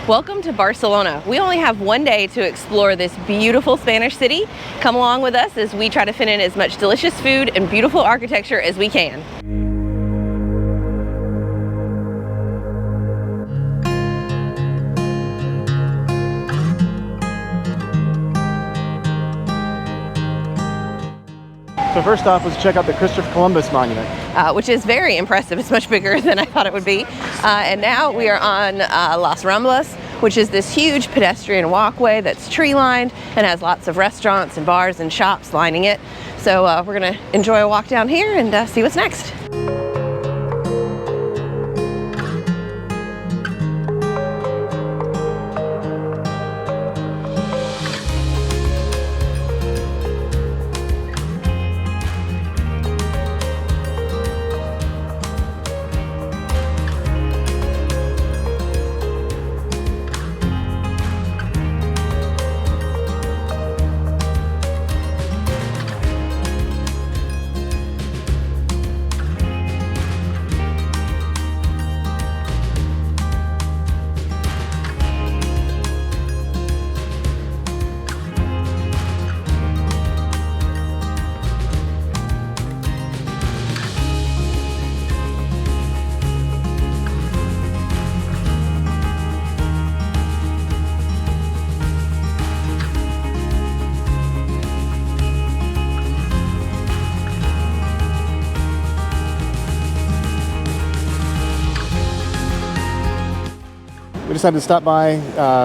Welcome to Barcelona. We only have one day to explore this beautiful Spanish city. Come along with us as we try to fit in as much delicious food and beautiful architecture as we can. So first off, let's check out the Christopher Columbus Monument. Which is very impressive. It's much bigger than I thought it would be. And now we are on Las Ramblas, which is this huge pedestrian walkway that's tree-lined and has lots of restaurants and bars and shops lining it. So we're gonna enjoy a walk down here and see what's next. We decided to stop by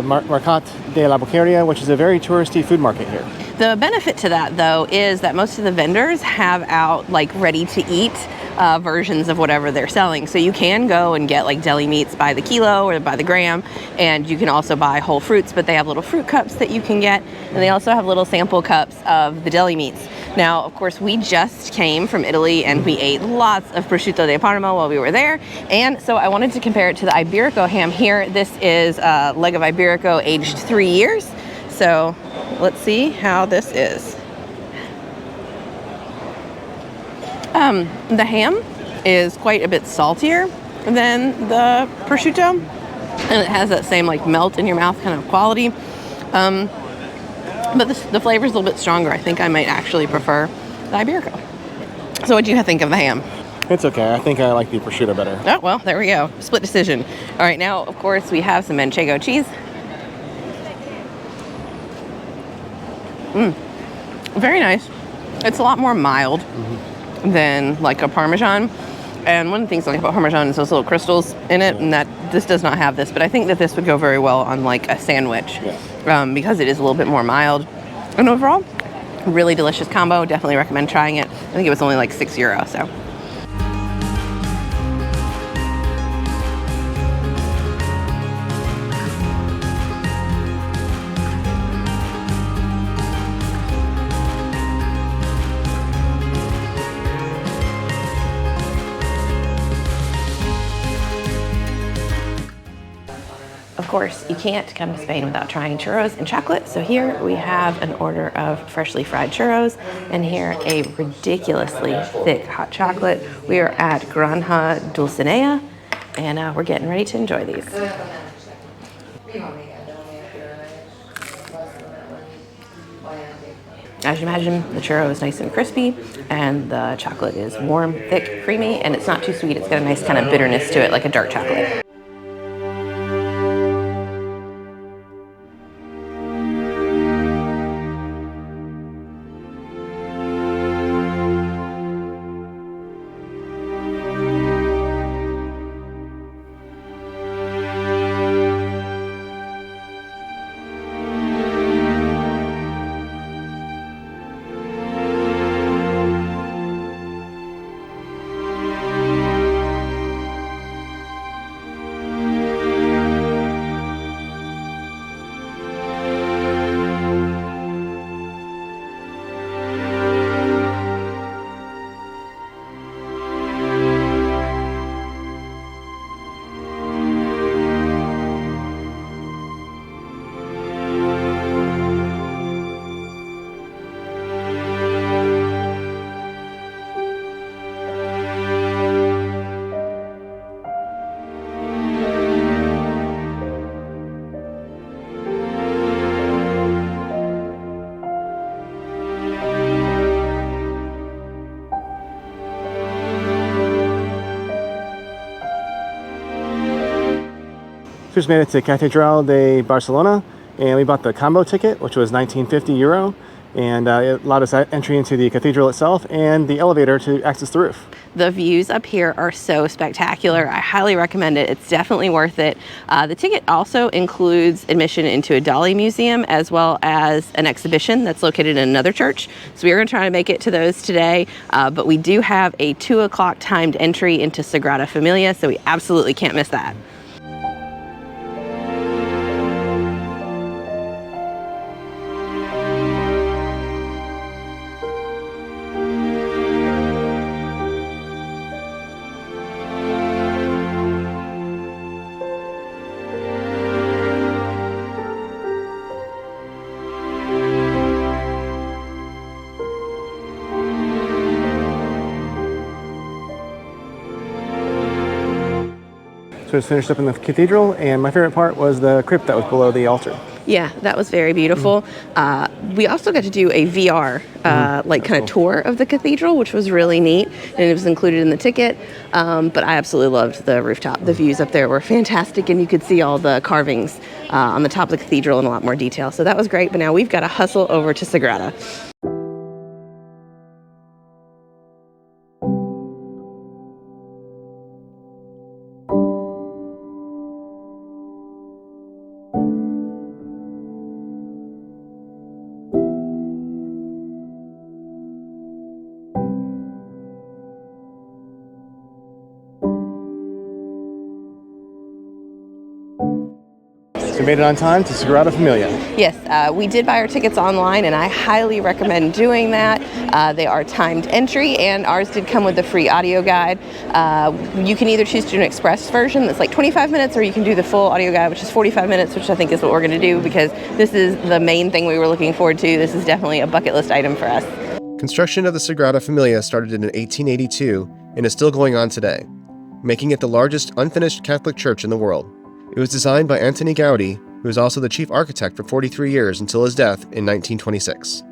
Mercat la Boqueria, which is a very touristy food market here. The benefit to that, though, is that most of the vendors have out like ready-to-eat versions of whatever they're selling. So you can go and get like deli meats by the kilo or by the gram, and you can also buy whole fruits, but they have little fruit cups that you can get, and they also have little sample cups of the deli meats. Now, of course, we just came from Italy and we ate lots of prosciutto di Parma while we were there, and so I wanted to compare it to the Iberico ham here. This is a leg of Iberico aged 3 years. So let's see how this is. The ham is quite a bit saltier than the prosciutto, and it has that same like melt in your mouth kind of quality. But the flavor is a little bit stronger. I think I might actually prefer the Iberico. So what do you think of the ham? It's okay. I think I like the prosciutto better. Oh, well, there we go. Split decision. All right, now, of course, we have some manchego cheese. Very nice. It's a lot more mild than like a Parmesan. And one of the things I like about Parmesan is those little crystals in it, and that this does not have this, but I think that this would go very well on like a sandwich because it is a little bit more mild. And overall, really delicious combo. Definitely recommend trying it. I think it was only like €6, so. Of course, you can't come to Spain without trying churros and chocolate. So here we have an order of freshly fried churros, and here a ridiculously thick hot chocolate. We are at Granja Dulcinea, and we're getting ready to enjoy these. As you imagine, the churro is nice and crispy, and the chocolate is warm, thick, creamy, and it's not too sweet. It's got a nice kind of bitterness to it, like a dark chocolate. Just made it to Cathedral de Barcelona, and we bought the combo ticket, which was €19.50, and it allowed us entry into the cathedral itself and the elevator to access the roof. The views up here are so spectacular. I highly recommend it. It's definitely worth it. The ticket also includes admission into a Dolly Museum as well as an exhibition that's located in another church. So we're going to try to make it to those today, but we do have a 2 o'clock timed entry into Sagrada Familia, so we absolutely can't miss that. So it's finished up in the cathedral, and my favorite part was the crypt that was below the altar. Yeah, that was very beautiful. We also got to do a VR, kind of tour of the cathedral, which was really neat, and it was included in the ticket. But I absolutely loved the rooftop. The views up there were fantastic, and you could see all the carvings on the top of the cathedral in a lot more detail. So that was great, but now we've got to hustle over to Sagrada. So we made it on time to Sagrada Familia. Yes, we did buy our tickets online, and I highly recommend doing that. They are timed entry, and ours did come with a free audio guide. You can either choose to do an express version that's like 25 minutes, or you can do the full audio guide, which is 45 minutes, which I think is what we're going to do because this is the main thing we were looking forward to. This is definitely a bucket list item for us. Construction of the Sagrada Familia started in 1882 and is still going on today, making it the largest unfinished Catholic church in the world. It was designed by Antoni Gaudí, who was also the chief architect for 43 years until his death in 1926.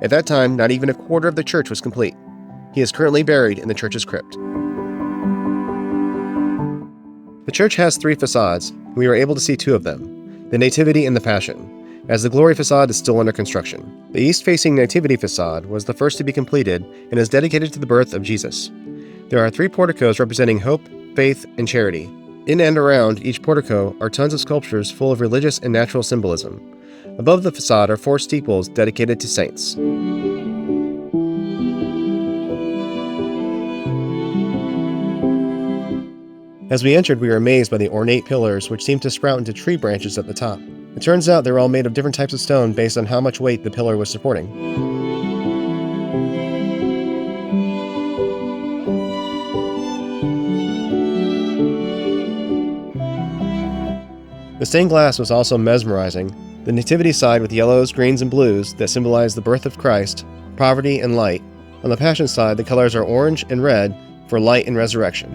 At that time, not even a quarter of the church was complete. He is currently buried in the church's crypt. The church has 3 facades, and we were able to see 2 of them, the Nativity and the Passion, as the Glory facade is still under construction. The east-facing Nativity facade was the first to be completed and is dedicated to the birth of Jesus. There are 3 porticos representing hope, faith, and charity. In and around each portico are tons of sculptures full of religious and natural symbolism. Above the facade are 4 steeples dedicated to saints. As we entered, we were amazed by the ornate pillars which seemed to sprout into tree branches at the top. It turns out they're all made of different types of stone based on how much weight the pillar was supporting. The stained glass was also mesmerizing. The Nativity side with yellows, greens, and blues that symbolize the birth of Christ, poverty, and light. On the Passion side, the colors are orange and red for light and resurrection.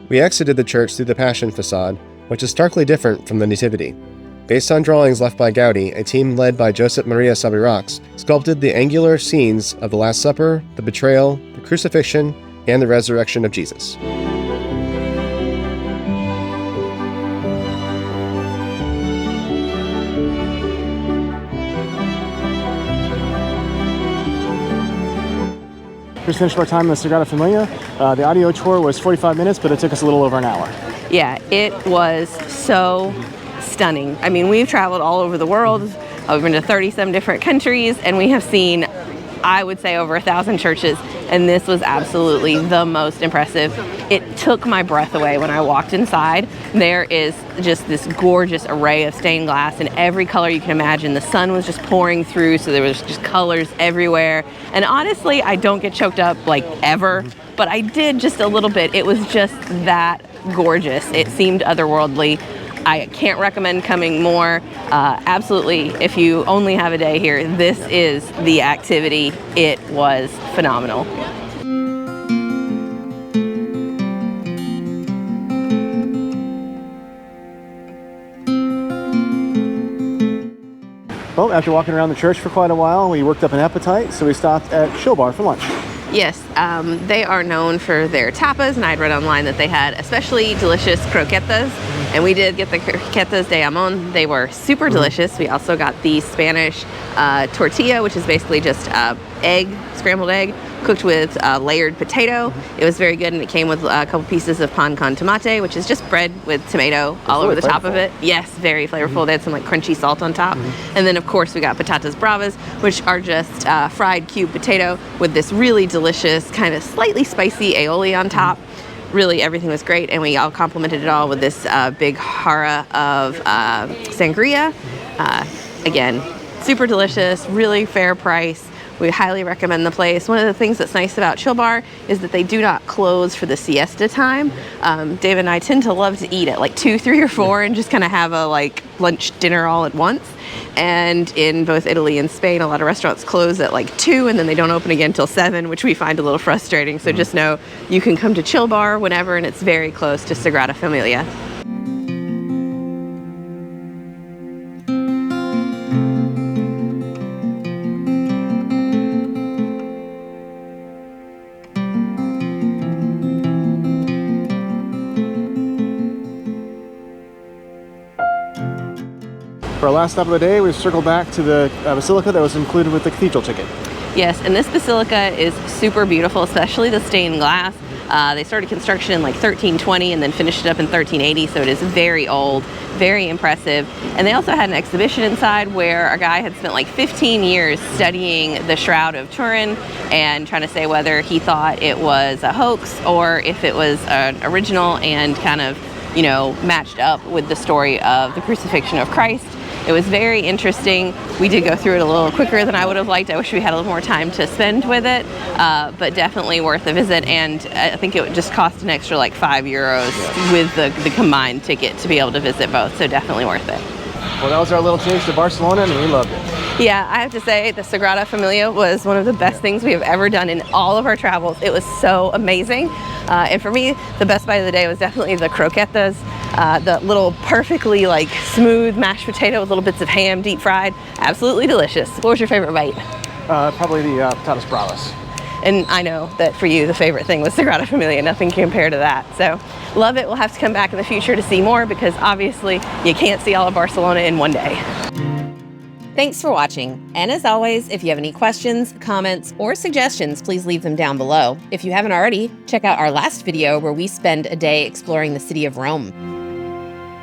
We exited the church through the Passion facade, which is starkly different from the Nativity. Based on drawings left by Gaudí, a team led by Josep Maria Subirachs sculpted the angular scenes of the Last Supper, the betrayal, the crucifixion, and the resurrection of Jesus. Just finished our time in the Sagrada Familia. The audio tour was 45 minutes, but it took us a little over an hour. Yeah, it was so stunning. I mean, we've traveled all over the world. We've been to 37 different countries, and we have seen, I would say, over 1,000 churches, and this was absolutely the most impressive. It took my breath away when I walked inside. There is just this gorgeous array of stained glass in every color you can imagine. The sun was just pouring through, so there was just colors everywhere. And honestly, I don't get choked up like ever, but I did just a little bit. It was just that gorgeous. It seemed otherworldly. I can't recommend coming more. Absolutely, if you only have a day here, this is the activity. It was phenomenal. Well, after walking around the church for quite a while, we worked up an appetite, so we stopped at Chill Bar for lunch. Yes, they are known for their tapas, and I'd read online that they had especially delicious croquetas, and we did get the croquetas de jamón. They were super delicious. We also got the Spanish tortilla, which is basically just scrambled egg, cooked with layered potato. It was very good, and it came with a couple pieces of pan con tomate, which is just bread with tomato all over the top of it. Yes, very flavorful. They had some like crunchy salt on top. And then of course we got patatas bravas, which are just fried cube potato with this really delicious kind of slightly spicy aioli on top. Really, everything was great, and we all complimented it all with this big jarra of sangria. Again, super delicious, really fair price. We highly recommend the place. One of the things that's nice about Chill Bar is that they do not close for the siesta time. David and I tend to love to eat at like 2, 3, or 4 and just kind of have a like lunch dinner all at once. And in both Italy and Spain, a lot of restaurants close at like 2 and then they don't open again until 7, which we find a little frustrating. So just know you can come to Chill Bar whenever, and it's very close to Sagrada Familia. For our last stop of the day, we've circled back to the Basilica that was included with the cathedral ticket. Yes, and this basilica is super beautiful, especially the stained glass. They started construction in like 1320 and then finished it up in 1380, so it is very old, very impressive. And they also had an exhibition inside where a guy had spent like 15 years studying the Shroud of Turin and trying to say whether he thought it was a hoax or if it was an original, and kind of, you know, matched up with the story of the crucifixion of Christ. It was very interesting. We did go through it a little quicker than I would have liked. I wish we had a little more time to spend with it, but definitely worth a visit. And I think it would just cost an extra like €5 with the combined ticket to be able to visit both. So definitely worth it. Well, that was our little taste of Barcelona, and we loved it. Yeah, I have to say the Sagrada Familia was one of the best things we have ever done in all of our travels. It was so amazing. And for me, the best bite of the day was definitely the croquetas. The little perfectly like smooth mashed potato with little bits of ham, deep fried. Absolutely delicious. What was your favorite bite? Probably the patatas bravas. And I know that for you, the favorite thing was Sagrada Familia. Nothing can compare to that. So love it. We'll have to come back in the future to see more, because obviously you can't see all of Barcelona in one day. Thanks for watching. And as always, if you have any questions, comments, or suggestions, please leave them down below. If you haven't already, check out our last video where we spend a day exploring the city of Rome.